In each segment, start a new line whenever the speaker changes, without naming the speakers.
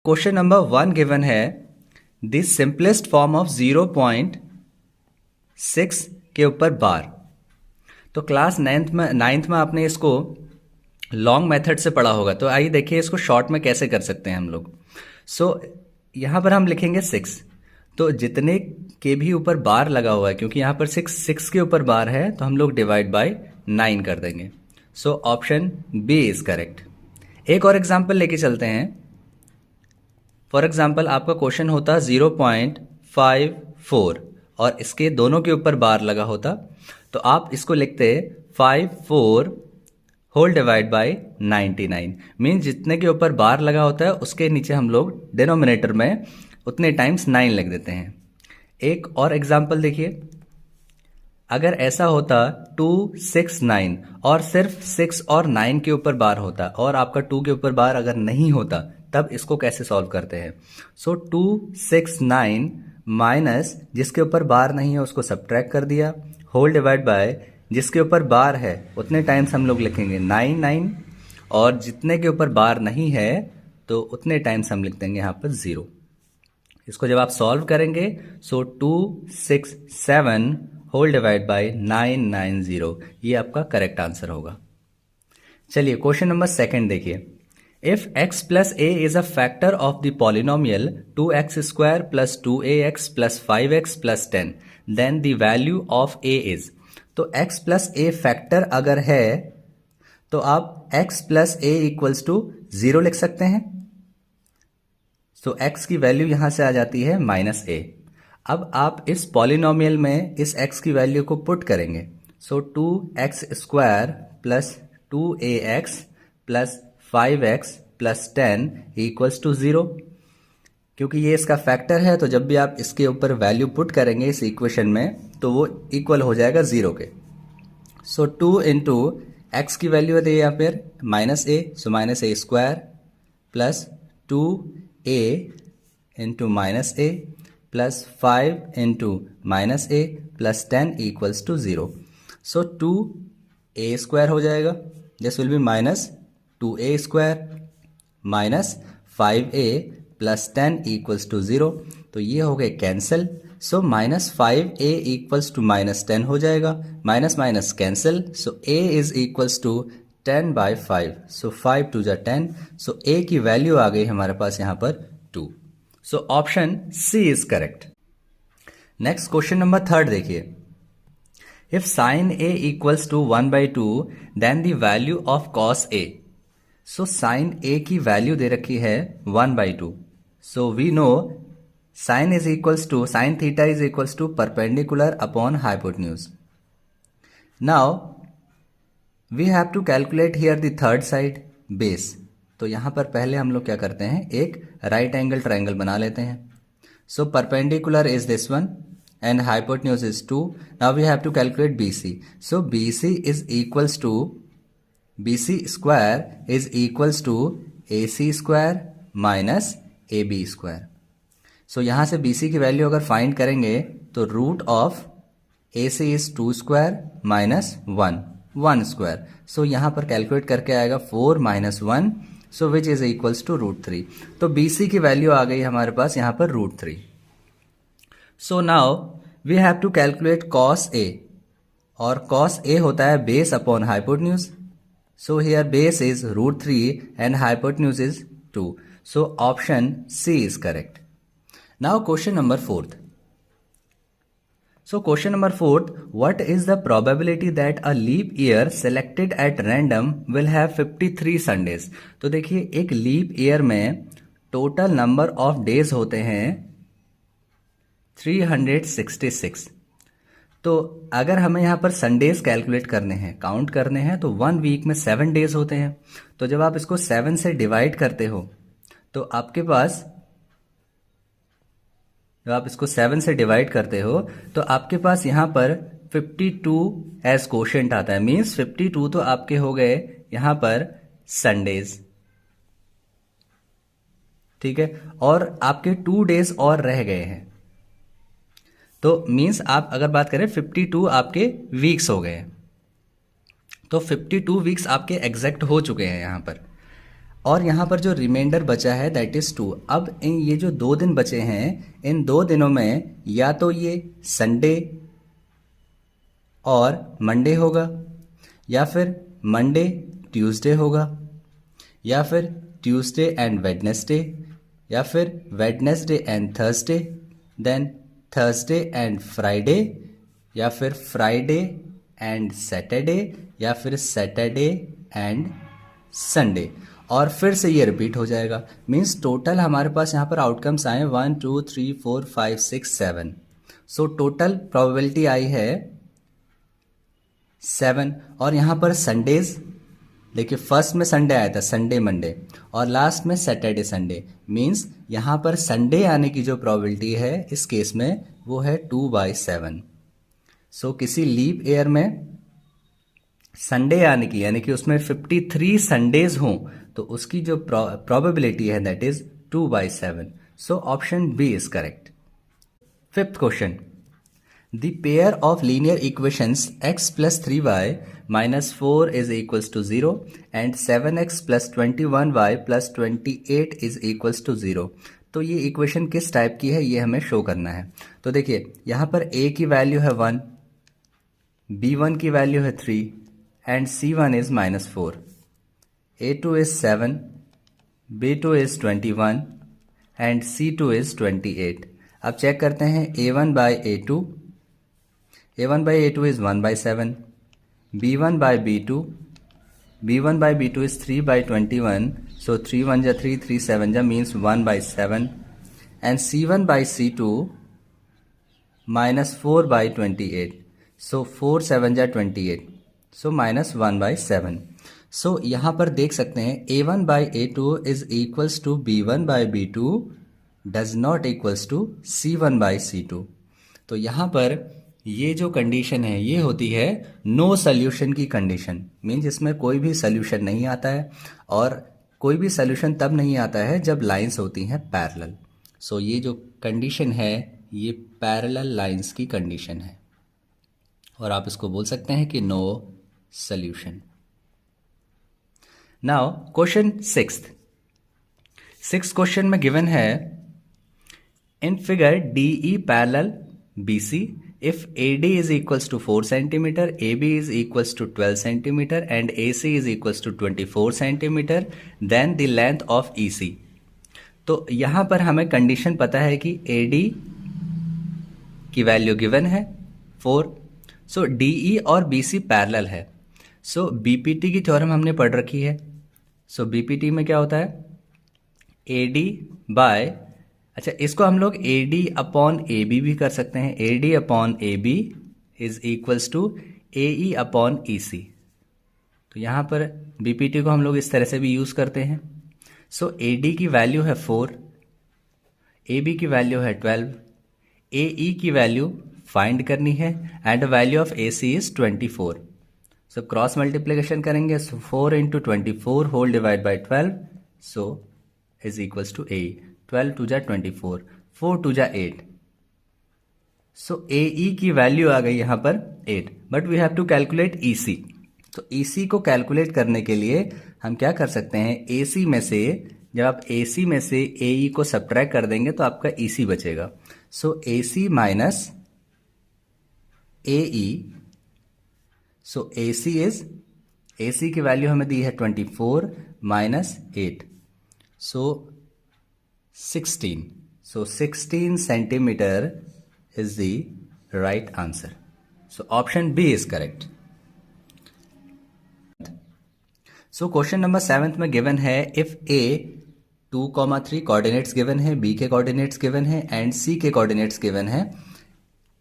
Question number 1 given है the simplest form of 0.6 के ऊपर बार। तो क्लास नाइन्थ में आपने इसको लॉन्ग मेथड से पढ़ा होगा, तो आइए देखिए इसको शॉर्ट में कैसे कर सकते हैं हम लोग। यहाँ पर हम लिखेंगे 6, तो जितने के भी ऊपर बार लगा हुआ है, क्योंकि यहाँ पर 6 के ऊपर बार है तो हम लोग डिवाइड बाय 9 कर देंगे। Option B is correct. एक और एग्जाम्पल लेके चलते हैं। फॉर एग्जाम्पल आपका क्वेश्चन होता 0.54 और इसके दोनों के ऊपर बार लगा होता, तो आप इसको लिखते 54 होल डिवाइड बाय 99। मीन्स जितने के ऊपर बार लगा होता है उसके नीचे हम लोग डिनोमिनेटर में उतने टाइम्स 9 लिख देते हैं। एक और एग्जाम्पल देखिए, अगर ऐसा होता 269 और सिर्फ 6 और 9 के ऊपर बार होता और आपका 2 के ऊपर बार अगर नहीं होता, तब इसको कैसे सॉल्व करते हैं। 269 माइनस जिसके ऊपर बार नहीं है उसको सब्ट्रैक्ट कर दिया, होल डिवाइड बाय जिसके ऊपर बार है उतने टाइम्स हम लोग लिखेंगे 9 और जितने के ऊपर बार नहीं है तो उतने टाइम्स हम लिख देंगे यहाँ पर 0। इसको जब आप सॉल्व करेंगे 267 होल डिवाइड बाय 990, ये आपका करेक्ट आंसर होगा। चलिए क्वेश्चन नंबर 2 देखिए। If x plus a is a factor of the polynomial 2x square plus 2ax plus 5x plus 10, then the value of a is। तो x plus a factor अगर है तो आप x plus a equals to 0 लिख सकते हैं। x की value यहां से आ जाती है -a। अब आप इस पॉलिनोमियल में इस x की वैल्यू को पुट करेंगे। 2x square plus 2ax plus 5x plus 10 equals to 0। क्योंकि ये इसका फैक्टर है तो जब भी आप इसके ऊपर वैल्यू पुट करेंगे इस इक्वेशन में तो वो इक्वल हो जाएगा 0 के। 2 इंटू एक्स की वैल्यू है यहाँ पर -a, -a square plus 2a into -a plus 5 into -a plus 10 equals to 0। 2a square हो जाएगा, this will be -2a square minus 5a plus 10 equals to 0। तो ये हो गए कैंसिल। -5a इक्वल्स टू -10 हो जाएगा, minus minus cancel. a is equals to 10 by 5, 5 2 जा 10। a की वैल्यू आ गई हमारे पास यहाँ पर 2। Option C is correct. Next question number 3 देखिए। If sin a equals to 1/2, then the value of cos a। sin a की वैल्यू दे रखी है 1/2। We know sin theta is equals to perpendicular upon hypotenuse। Now we have to calculate here the third side, base। तो यहां पर पहले हम लोग क्या करते हैं, एक राइट एंगल ट्राइंगल बना लेते हैं। Perpendicular is this one and hypotenuse is 2. Now we have to calculate BC. BC is equals to BC square is equals to AC square minus AB square। यहाँ से BC की value अगर find करेंगे तो root of AC is 2 square minus 1 square। यहाँ पर calculate करके आएगा 4 minus 1, which is equals to √3। तो BC की वैल्यू आ गई हमारे पास यहाँ पर √3। now we have to calculate cos A, और cos A होता है base upon hypotenuse। here base is √3 and hypotenuse is 2। option C is correct। now question number 4। question number 4, what is the probability that a leap year selected at random will have 53 Sundays। तो देखिए एक leap year में total number of days होते हैं 366। तो अगर हमें यहाँ पर संडेज कैलकुलेट करने हैं, काउंट करने हैं, तो 1 वीक में 7 डेज होते हैं। तो जब आप इसको 7 से डिवाइड करते हो तो आपके पास, जब आप इसको 7 से डिवाइड करते हो तो आपके पास यहाँ पर 52 एज कोशेंट आता है। मीन्स 52 तो आपके हो गए यहाँ पर संडेज, ठीक है, और आपके 2 डेज और रह गए हैं। तो मीन्स आप अगर बात करें 52 आपके वीक्स हो गए, तो 52 वीक्स आपके एग्जैक्ट हो चुके हैं यहाँ पर। और यहाँ पर जो रिमाइंडर बचा है दैट इज़ 2। अब इन ये जो 2 दिन बचे हैं, इन 2 दिनों में या तो ये संडे और मंडे होगा, या फिर मंडे ट्यूसडे होगा, या फिर ट्यूसडे एंड वेडनेसडे, या फिर Wednesday and Thursday, then Thursday and Friday, या फिर फ्राइडे एंड सैटरडे, या फिर सैटरडे एंड संडे। और फिर से ये रिपीट हो जाएगा। मीन्स टोटल हमारे पास यहाँ पर आउटकम्स आए 1 2 3 4 5 6 7। सो टोटल प्रोबेबिलिटी आई है 7। और यहाँ पर संडेज देखिए, फर्स्ट में संडे आया था, संडे मंडे, और लास्ट में सैटरडे संडे। मीन्स यहाँ पर संडे आने की जो प्रोबेबिलिटी है इस केस में वो है 2/7। सो किसी लीप ईयर में संडे आने की, यानी कि उसमें 53 संडेज हों, तो उसकी जो प्रोबेबिलिटी है that is 2/7। So option B is correct. Fifth question, the pair of linear equations x plus 3y minus 4 is equals to 0 and 7x plus 21y plus 28 is equals to 0। तो ये equation किस type की है ये हमें show करना है। तो देखिए यहाँ पर a की वैल्यू है 1, b1 की वैल्यू है 3 and c1 is -4, a2 is 7, b2 is 21 and c2 is 28। अब चेक करते हैं a1 by a2, a1 by a2 is 1/7, b1 by b2, b1 by b2 is 3/21, so 3 1 ja 3, 3 7 ja means 1/7, and c1 by c2 -4/28, so 4 7 ja 28, so -1/7। so यहाँ पर देख सकते हैं a1 by a2 is equals to b1 by b2 does not equals to c1 by c2। तो यहाँ पर ये जो कंडीशन है ये होती है नो सॉल्यूशन की कंडीशन। मीन्स इसमें कोई भी सॉल्यूशन नहीं आता है, और कोई भी सॉल्यूशन तब नहीं आता है जब लाइंस होती हैं पैरेलल। सो ये जो कंडीशन है ये पैरेलल लाइंस की कंडीशन है, और आप इसको बोल सकते हैं कि no solution. Now question sixth question में गिवन है in figure DE parallel BC if AD is equals to 4 cm, AB is equals to 12 cm and AC is equals to 24 cm, then the length of EC। तो यहाँ पर हमें condition पता है कि AD की वैल्यू गिवन है 4, सो DE और BC पैरेलल है। सो BPT की थ्योरम हमने पढ़ रखी है। सो BPT में क्या होता है AD बाय, अच्छा इसको हम लोग AD अपॉन AB भी कर सकते हैं। AD upon AB is equals to AE upon EC। तो यहाँ पर BPT को हम लोग इस तरह से भी यूज़ करते हैं। सो AD की वैल्यू है 4, AB की वैल्यू है 12, AE की वैल्यू फाइंड करनी है and value of AC is 24। So cross multiplication करेंगे, so 4 into 24 whole divide by 12, so is equals to AE। 12 2 जा 24, 4 2 जा 8। सो AE की वैल्यू आ गई यहाँ पर 8, but we have to calculate EC। तो EC को कैलकुलेट करने के लिए हम क्या कर सकते हैं, AC में से जब आप AC में से AE को सब्ट्रैक्ट कर देंगे तो आपका EC बचेगा। सो AC माइनस AE, सो AC की वैल्यू हमें दी है 24 minus 8, so 16। So 16 centimeter is the right answer. So option B is correct. So question number 7th में given है if A 2,3 coordinates given है, B के coordinates given है and C के coordinates given है,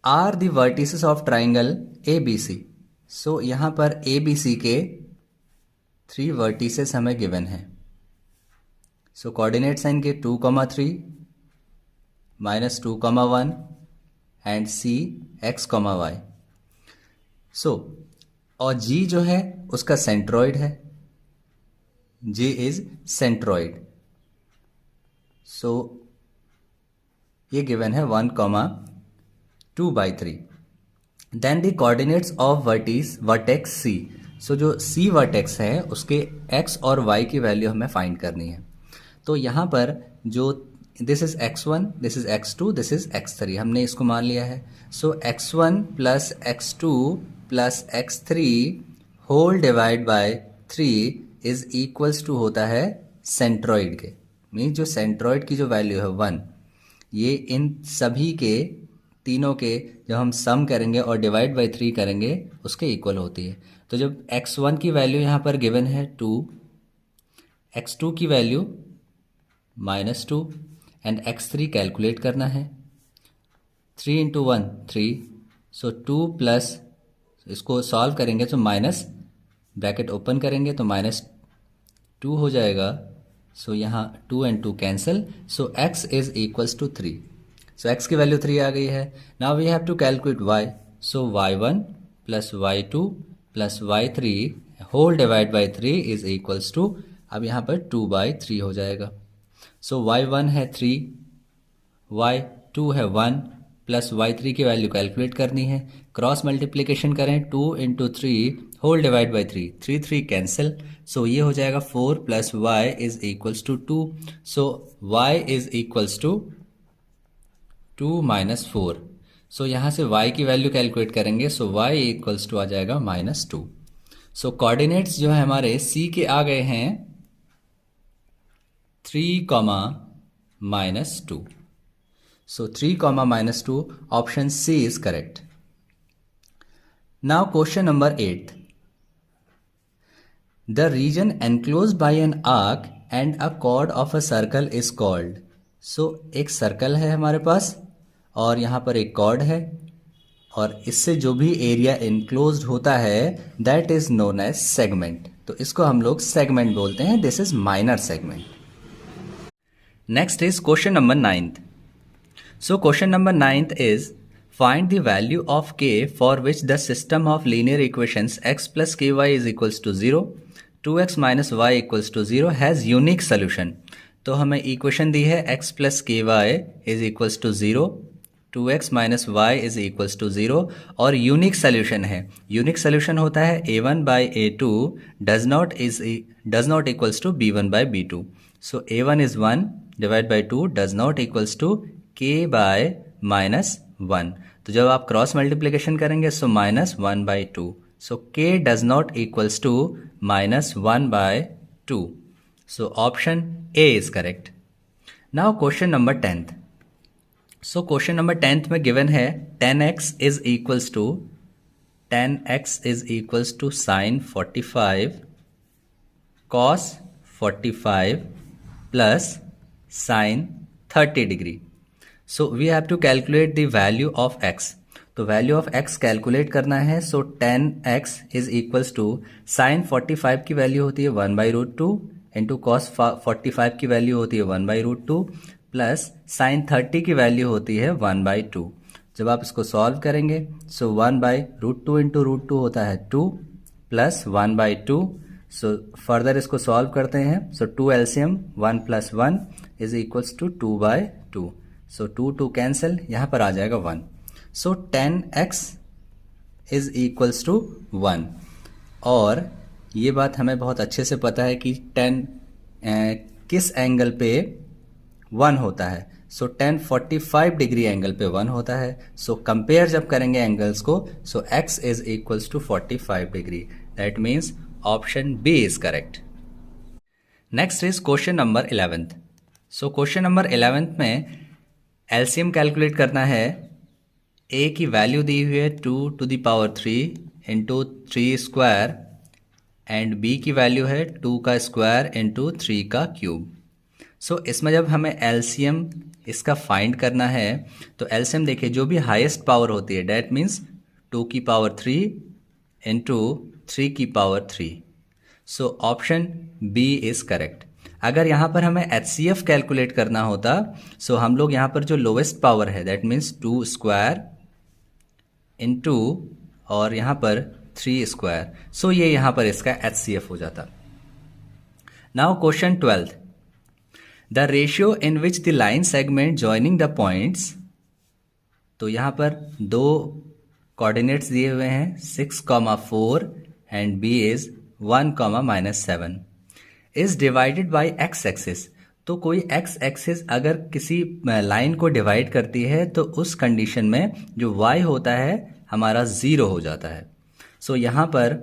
are the vertices of triangle ABC। So यहाँ पर ABC के 3 vertices हमें given है। सो कोऑर्डिनेट्स हैं इनके 2,3 -2,1 एंड C x, y। सो और G जो है उसका सेंट्रॉइड है, G इज सेंट्रॉइड। सो ये गिवन है 1,2/3। Then the coordinates of vertex C। So जो सी वर्टेक्स है उसके एक्स और वाई की वैल्यू हमें फाइंड करनी है। तो यहाँ पर जो this is x1, this is x2, this is x3, हमने इसको मान लिया है। So x1 plus x2 plus x3 whole divide by 3 is equals to होता है सेंट्रॉइड के, मीन्स जो सेंट्रॉइड की जो वैल्यू है 1, ये इन सभी के तीनों के जब हम सम करेंगे और डिवाइड बाय 3 करेंगे उसके इक्वल होती है। तो जब x1 की वैल्यू यहाँ पर गिवन है 2, x2 की वैल्यू -2 एंड x3 कैलकुलेट करना है। 3 इंटू 1 3, सो 2 प्लस, इसको सॉल्व करेंगे तो माइनस ब्रैकेट ओपन करेंगे तो -2 हो जाएगा। सो यहाँ 2 and 2 cancel, so x is equals to 3। So x की वैल्यू 3 आ गई है। Now we have to calculate y, so y1 plus y2 plus y3 whole divide by 3 is equals to, अब यहाँ पर 2/3 हो जाएगा। सो y1 है 3, y2 है 1 प्लस y3 की वैल्यू कैलकुलेट करनी है। क्रॉस मल्टीप्लिकेशन करें, 2 into 3 whole divide by 3, 3 cancel, so ये हो जाएगा 4 plus y is equals to 2। So y is equals to 2 minus 4। So यहाँ से y की वैल्यू कैलकुलेट करेंगे, सो y इक्वल्स टू आ जाएगा -2। सो कोऑर्डिनेट्स जो है हमारे c के आ गए हैं 3, -2। So 3, -2, option C is correct. Now question number 8. The region enclosed by an arc and a chord of a circle is called. So एक सर्कल है हमारे पास और यहाँ पर एक chord है और इससे जो भी एरिया enclosed होता है that is known as segment. तो इसको हम लोग segment बोलते हैं. This is minor segment. Next is question number 9th. So question number 9th is find the value of k for which the system of linear equations x plus ky is equals to 0, 2x minus y equals to 0 has unique solution. तो हमें equation दी है x plus ky is equals to 0, 2x minus y is equals to 0 और unique solution है। Unique solution होता है a1 by a2 does not equals to b1 by b2. So a1 is 1 divided by 2 does not equals to k by -1. तो जब आप cross multiplication करेंगे सो -1/2. सो k does not equals to -1/2. So option A is correct. Now question number 10th. So question number 10th में given है 10x is equals to sin 45 cos 45 plus sin 30 degree. So we have to calculate the value of x. तो value of x calculate करना है। So 10x is equals to sine 45 की value होती है 1/√2 into cos 45 की value होती है 1/√2 plus sign 30 की वैल्यू होती है 1/2। जब आप इसको सॉल्व करेंगे सो 1/√2 इंटू √2 होता है 2 प्लस 1/2। सो फर्दर इसको सॉल्व करते हैं। So 2 LCM 1 plus 1 is equals to 2/2। So 2 cancel, यहाँ पर आ जाएगा 1। सो 10x इज इक्वल्स टू 1 और ये बात हमें बहुत अच्छे से पता है कि 10 किस एंगल पे 1 होता है। सो 10 45 डिग्री एंगल पे 1 होता है। सो कंपेयर जब करेंगे एंगल्स को so x is equals to 45 degree. That means option B is correct. Next is question number 11th. So question number 11th में एलसीएम कैलकुलेट करना है। a की वैल्यू दी हुई है 2 to the power 3 into 3 square and b की value है 2 का square into 3 का क्यूब। सो इसमें जब हमें एलसीएम इसका फाइंड करना है तो एलसीएम देखिए जो भी हाईएस्ट पावर होती है डैट मीन्स 2 की पावर 3 इंटू 3 की power 3। So option B is correct. अगर यहाँ पर हमें HCF कैलकुलेट करना होता सो हम लोग यहाँ पर जो लोवेस्ट पावर है दैट मीन्स 2 स्क्वायर इंटू और यहाँ पर 3 स्क्वायर। सो ये यहाँ पर इसका HCF हो जाता। Now question 12th. The ratio in which the line segment joining the points. तो यहाँ पर दो कोऑर्डिनेट्स दिए हुए हैं 6, 4 and b is 1, -7 is divided by x axis। तो कोई x एक्सिस अगर किसी लाइन को डिवाइड करती है तो उस कंडीशन में जो y होता है हमारा 0 हो जाता है। सो यहाँ पर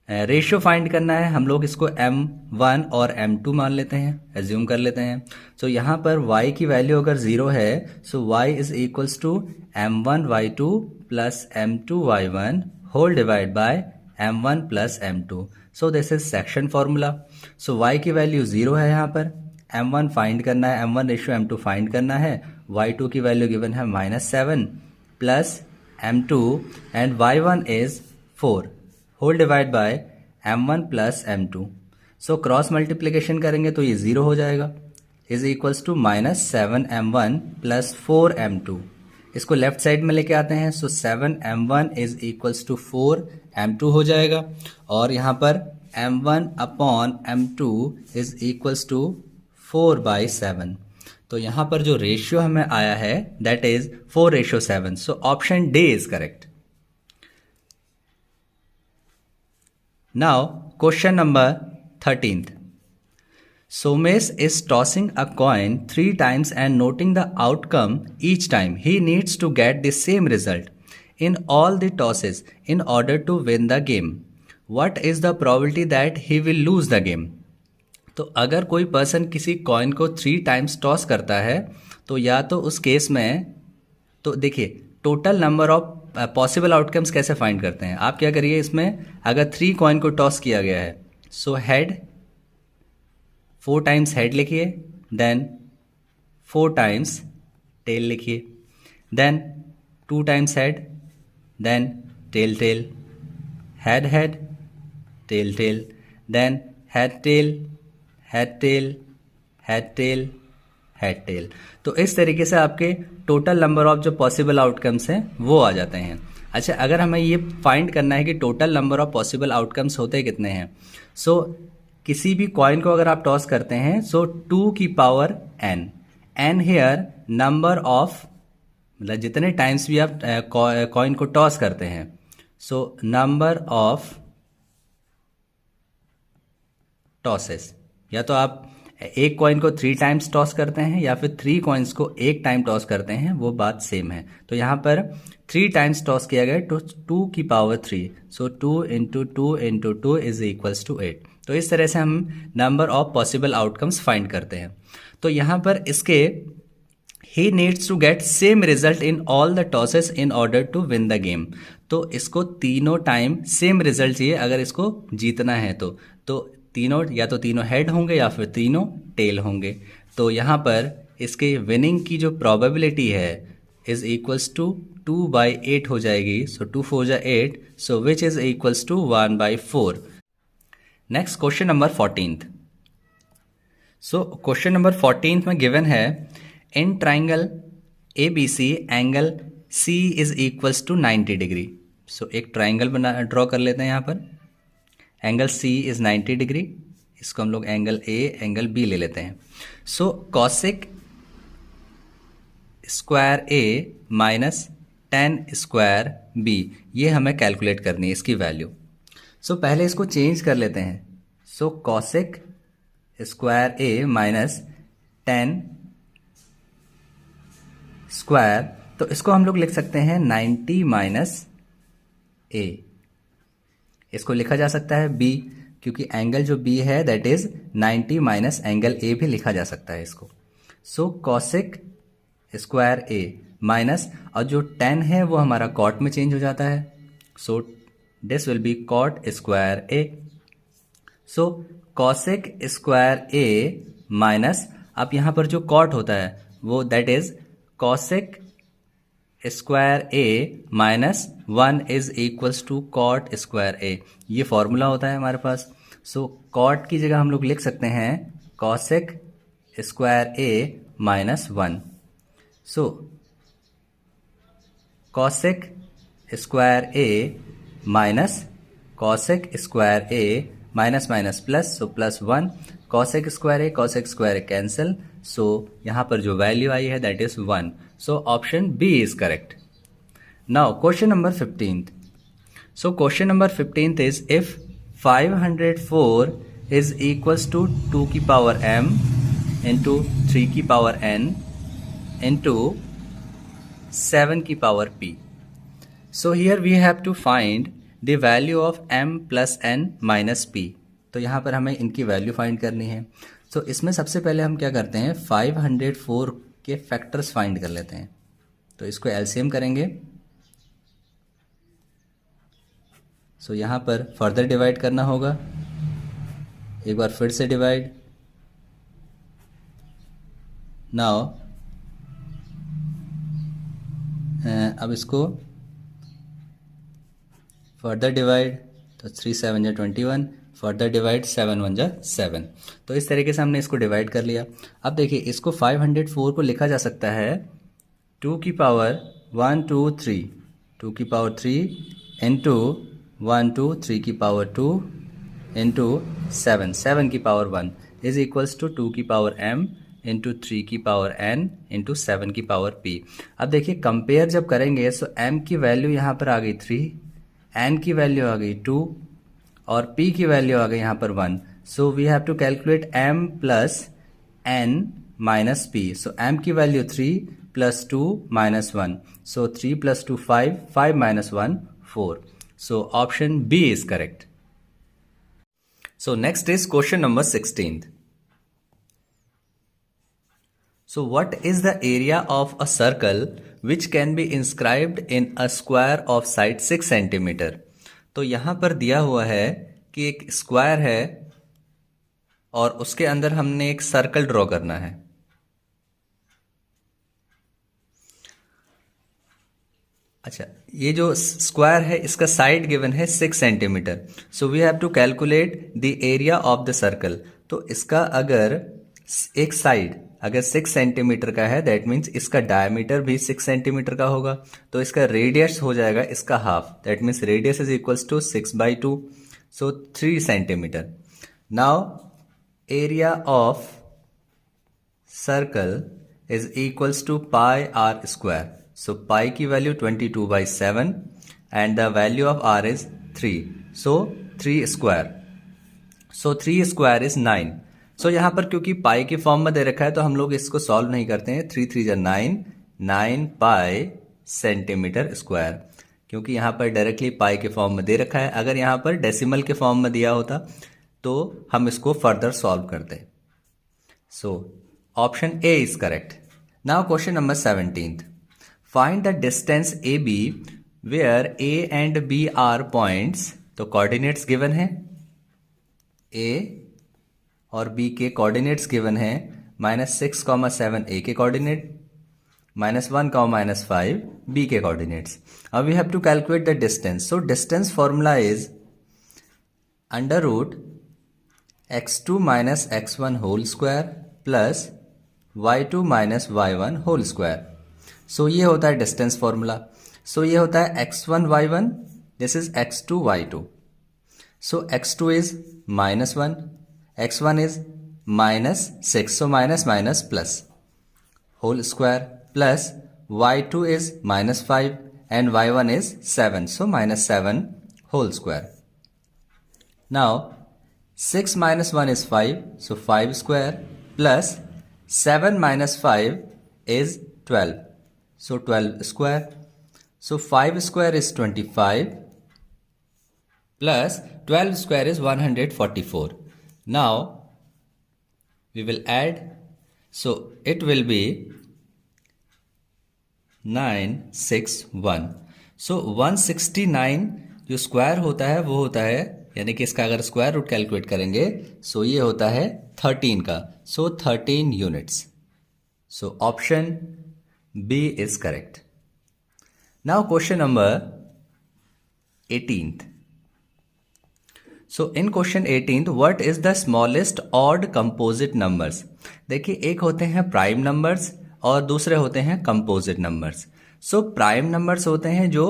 रेशियो फाइंड करना है, हम लोग इसको m1 और m2 मान लेते हैं, एज्यूम कर लेते हैं। सो यहाँ पर y की वैल्यू अगर 0 है so y is equals to m1y2 plus m2y1 whole divide by m1 plus m2। So this is section formula. So y की वैल्यू 0 है, यहाँ पर m1 फाइंड करना है, m1 रेशियो m2 फाइंड करना है, y2 की वैल्यू गिवन है -7 plus m2 and y1 is 4 whole divide by m1 plus m2। So cross multiplication करेंगे तो ये 0 हो जाएगा, is equals to -7m1 plus 4m2। इसको लेफ्ट साइड में लेके आते हैं, सो 7m1 is equals to 4m2 हो जाएगा, और यहाँ पर m1 upon m2 is equals to 4/7। तो यहाँ पर जो रेशियो हमें आया है that is 4:7। So option D is correct. Now, question number 13th. Somesh is tossing a coin 3 times and noting the outcome each time. He needs to get the same result in all the tosses in order to win the game. What is the probability that he will lose the game? तो अगर कोई person किसी coin को 3 times toss करता है तो या तो उस केस में, तो देखिए total number of possible outcomes कैसे फाइंड करते हैं। आप क्या करिए, इसमें अगर 3 कॉइन को टॉस किया गया है सो हेड 4 टाइम्स हेड लिखिए, देन 4 टाइम्स टेल लिखिए, then 2 times head, then tail tail, head head tail tail, then head tail head tail head tail head tail. तो इस तरीके से आपके टोटल नंबर ऑफ जो पॉसिबल आउटकम्स हैं वो आ जाते हैं। अच्छा, अगर हमें ये फाइंड करना है कि total number of possible outcomes होते कितने हैं, सो किसी भी कॉइन को अगर आप टॉस करते हैं सो 2 की power n, n here number of, मतलब जितने टाइम्स भी आप कॉइन को टॉस करते हैं, सो नंबर ऑफ टॉसेस, या तो आप एक कॉइन को 3 टाइम्स टॉस करते हैं या फिर 3 कॉइन्स को एक टाइम टॉस करते हैं, वो बात सेम है। तो यहाँ पर 3 टाइम्स टॉस किया गया तो 2 की power 3, so 2 into 2 into 2 is equals to 8। तो इस तरह से हम number of possible outcomes find करते हैं। तो यहाँ पर इसके ही needs to get same result in all the tosses in order to win the game. तो इसको तीनों टाइम सेम रिजल्ट चाहिए अगर इसको जीतना है तो तीनों, या तो तीनों हेड होंगे या फिर तीनों टेल होंगे। तो यहाँ पर इसके विनिंग की जो प्रोबेबिलिटी है इज इक्वल्स टू 2/8 हो जाएगी। सो 2 4 जा 8, so which is equals to 1/4। Next question number 14th। So question number 14th में गिवन है in triangle ABC angle C is equals to 90 degree. So एक ट्राइंगल ड्रॉ कर लेते हैं। यहाँ पर एंगल C इज 90 डिग्री, इसको हम लोग एंगल A एंगल B ले लेते हैं। So cosec square A minus tan square B, ये हमें कैलकुलेट करनी है इसकी वैल्यू। सो पहले इसको चेंज कर लेते हैं। So cosec square A minus tan square, तो इसको हम लोग लिख सकते हैं 90 माइनस A। इसको लिखा जा सकता है B, क्योंकि एंगल जो B है that is 90 minus angle A भी लिखा जा सकता है इसको। सो कॉसिक स्क्वायर A माइनस, और जो tan है वो हमारा कॉट में चेंज हो जाता है, so this will be cot square A। So cosec square A minus, अब यहाँ पर जो कॉट होता है वो that is cosec square A minus 1 is equals to cot square A, ये फॉर्मूला होता है हमारे पास। सो कॉट की जगह हम लोग लिख सकते हैं cosec square A minus 1। So cosec square A minus cosec square A minus minus plus, so plus 1, cosec square A cancel, so यहाँ पर जो वैल्यू आई है that is 1। So option B is correct. Now question number 15th। So question number 15th is if 504 is equals to 2 की power m into 3 की power n into 7 की power p. So here we have to find the value of m plus n minus p. तो यहाँ पर हमें इनकी value find करनी है. तो इसमें सबसे पहले हम क्या करते हैं, 504 के फैक्टर्स फाइंड कर लेते हैं. तो इसको एलसीएम करेंगे. सो यहाँ पर फर्दर डिवाइड करना होगा. एक बार फिर से डिवाइड. नाउ अब इसको फर्दर डिवाइड. तो 3 7 जा 21, फर्दर डिवाइड 7 1 जा 7. तो इस तरीके से हमने इसको डिवाइड कर लिया. अब देखिए इसको 504 को लिखा जा सकता है 2 की पावर 1 2 3, 2 की पावर 3 इंटू 1 2 3 की पावर 2 इंटू 7 7 की पावर 1 इज इक्वल्स टू 2 की पावर m इंटू 3 की पावर n इंटू 7 की पावर p. अब देखिए कंपेयर जब करेंगे तो m की वैल्यू यहाँ पर आ गई 3, n की वैल्यू आ गई 2 और p की वैल्यू आ गई यहाँ पर 1. So we have to calculate m plus n minus p. So m की value 3 plus 2 minus 1. So 3 plus 2 5, 5 minus 1 4. So option B is correct. So next is question number 16th. So what is the area of a circle which can be inscribed in a square of side 6 centimeter? तो यहाँ पर दिया हुआ है कि एक square है और उसके अंदर हमने एक सर्कल ड्रॉ करना है. अच्छा, ये जो स्क्वायर है इसका साइड गिवन है 6 centimetre. So we have to calculate the area of the circle. तो इसका अगर एक साइड अगर 6 सेंटीमीटर का है दैट मीन्स इसका डायमीटर भी 6 सेंटीमीटर का होगा. तो इसका रेडियस हो जाएगा इसका half. That means radius is equals to 6/2. So 3 centimetre. Now area of circle is equals to pi r square. So pi की value 22/7 and the value of r is 3. So 3 square. So 3 square is 9. So यहाँ पर क्योंकि पाई के form में दे रखा है तो हम लोग इसको सॉल्व नहीं करते हैं. 3 3 जा 9, 9 पाई सेंटीमीटर स्क्वायर. क्योंकि यहाँ पर डायरेक्टली पाई के फॉर्म में दे रखा है. अगर यहाँ पर डेसिमल के फॉर्म में दिया होता तो हम इसको फर्दर सॉल्व करते. So option A is correct. Now question number 17th. Find the distance AB where A and B are points. तो कोऑर्डिनेट्स गिवन है. A और B के कोऑर्डिनेट्स गिवन है. -6, 7 A के कोऑर्डिनेट, -1, -5 B के कोऑर्डिनेट्स. अब we have to calculate the distance. So distance formula is √ x2 - x1 whole square plus y2 - y1 whole square. So ये होता है डिस्टेंस फॉर्मूला. सो ये होता है x1 y1, this is x2 y2. So x2 is -1, x1 is -6, so minus plus whole square plus y2 is -5 and y1 is 7, so -7 whole square. Now 6 - 1 is 5, so 5 square plus 7 - 5 is 12. So 12 square. So 5 square is 25 plus 12 square is 144. Now we will add. So it will be 961. So 169 जो square होता है वो होता है, यानी कि इसका अगर स्क्वायर रूट कैलकुलेट करेंगे सो ये होता है 13 का. सो 13 units. So option B is correct. Now question number 18th. So in question 18th, what is the smallest odd composite numbers? देखिए एक होते हैं प्राइम नंबर्स और दूसरे होते हैं composite numbers. So prime numbers होते हैं जो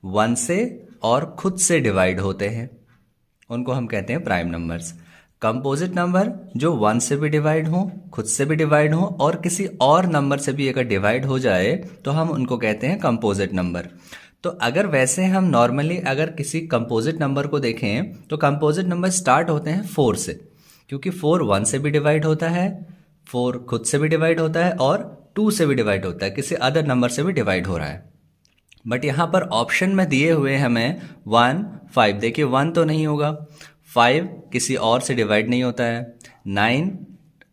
1 से और खुद से डिवाइड होते हैं, उनको हम कहते हैं प्राइम नंबर्स. कंपोजिट नंबर जो 1 से भी डिवाइड हो, खुद से भी डिवाइड हो और किसी और नंबर से भी अगर डिवाइड हो जाए तो हम उनको कहते हैं कंपोजिट नंबर. तो अगर वैसे हम नॉर्मली अगर किसी कंपोजिट नंबर को देखें तो कंपोजिट नंबर स्टार्ट होते हैं 4 से, क्योंकि 4 1 से भी डिवाइड होता है, 4 खुद से भी डिवाइड होता है और 2 से भी डिवाइड होता है, किसी अदर नंबर से भी डिवाइड हो रहा है। बट यहाँ पर ऑप्शन में दिए हुए हमें 1 5, देखिए 1 तो नहीं होगा, 5 किसी और से डिवाइड नहीं होता है, 9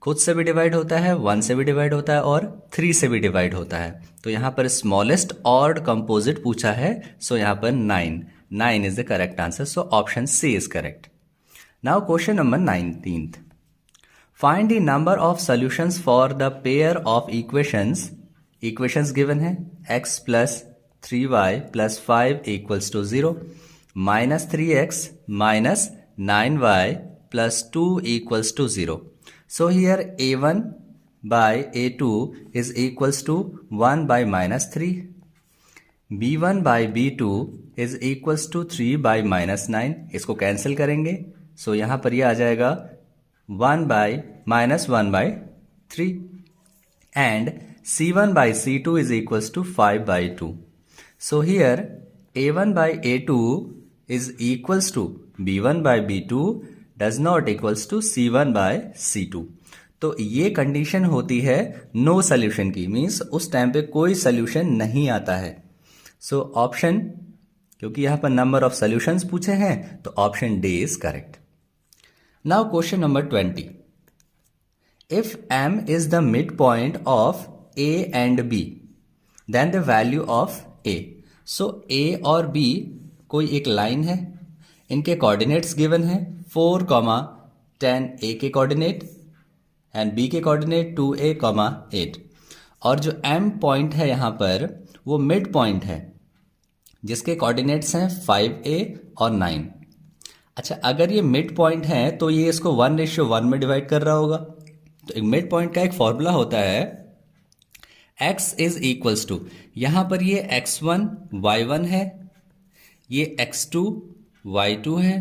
खुद से भी डिवाइड होता है, 1 से भी डिवाइड होता है और 3 से भी डिवाइड होता है। तो यहाँ पर स्मॉलेस्ट ऑड कंपोजिट पूछा है, सो यहाँ पर 9 is the correct answer, so option C is correct. Now question number 19th, find the number of solutions for the pair of equations given है x plus 3y plus 5 equals to 0, minus 3x minus 9y plus 2 equals to 0. So here a1 by a2 is equals to 1 by minus 3. b1 by b2 is equals to 3 by minus 9. इसको cancel करेंगे, so यहाँ पर ये आ जाएगा 1 by minus 1 by 3. And c1 by c2 is equals to 5 by 2. So here a1 by a2 is equals to b1 by b2 does not equals to c1 by c2. तो ये condition होती है no solution की, means उस time पे कोई solution नहीं आता है। सो ऑप्शन, क्योंकि यहां पर नंबर ऑफ सोल्यूशंस पूछे हैं तो option D is correct. Now question number 20, if m is the mid point of a and b then the value of a। So a और b कोई एक लाइन है, इनके कोऑर्डिनेट्स गिवन है 4, 10 a के कोऑर्डिनेट एंड b के coordinate 2a, 8, और जो m पॉइंट है यहाँ पर वो मिड पॉइंट है जिसके कोऑर्डिनेट्स हैं 5a और 9। अच्छा, अगर ये मिड पॉइंट है तो ये इसको 1:1 में डिवाइड कर रहा होगा। तो एक मिड पॉइंट का एक फॉर्मूला होता है x इज इक्वल्स टू, यहाँ पर ये x1 y1 है, ये x2 y2 है,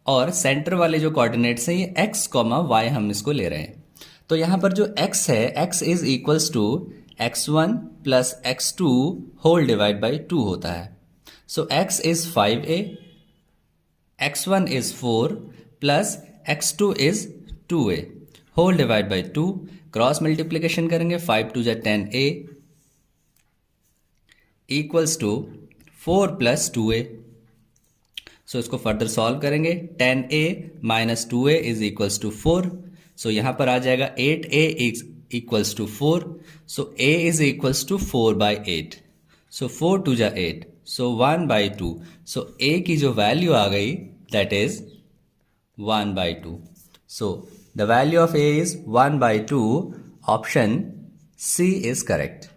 और सेंटर वाले जो कोऑर्डिनेट्स हैं ये x, y हम इसको ले रहे हैं। तो यहां पर जो x है, x is equals to x1 plus x2 whole divide by 2 होता है। So x is 5a, x1 is 4 plus x2 is 2a whole divide by 2, cross multiplication करेंगे 5 2 10a equals to 4 plus 2a। सो इसको further solve करेंगे, 10a minus 2a is equals to 4। So यहां पर आ जाएगा 8a equals to 4। So a is equals to 4 by 8। So 4 2 8, so 1 by 2। So a की जो value आ गई that is 1 by 2। So the value of a is 1 by 2, option C is correct.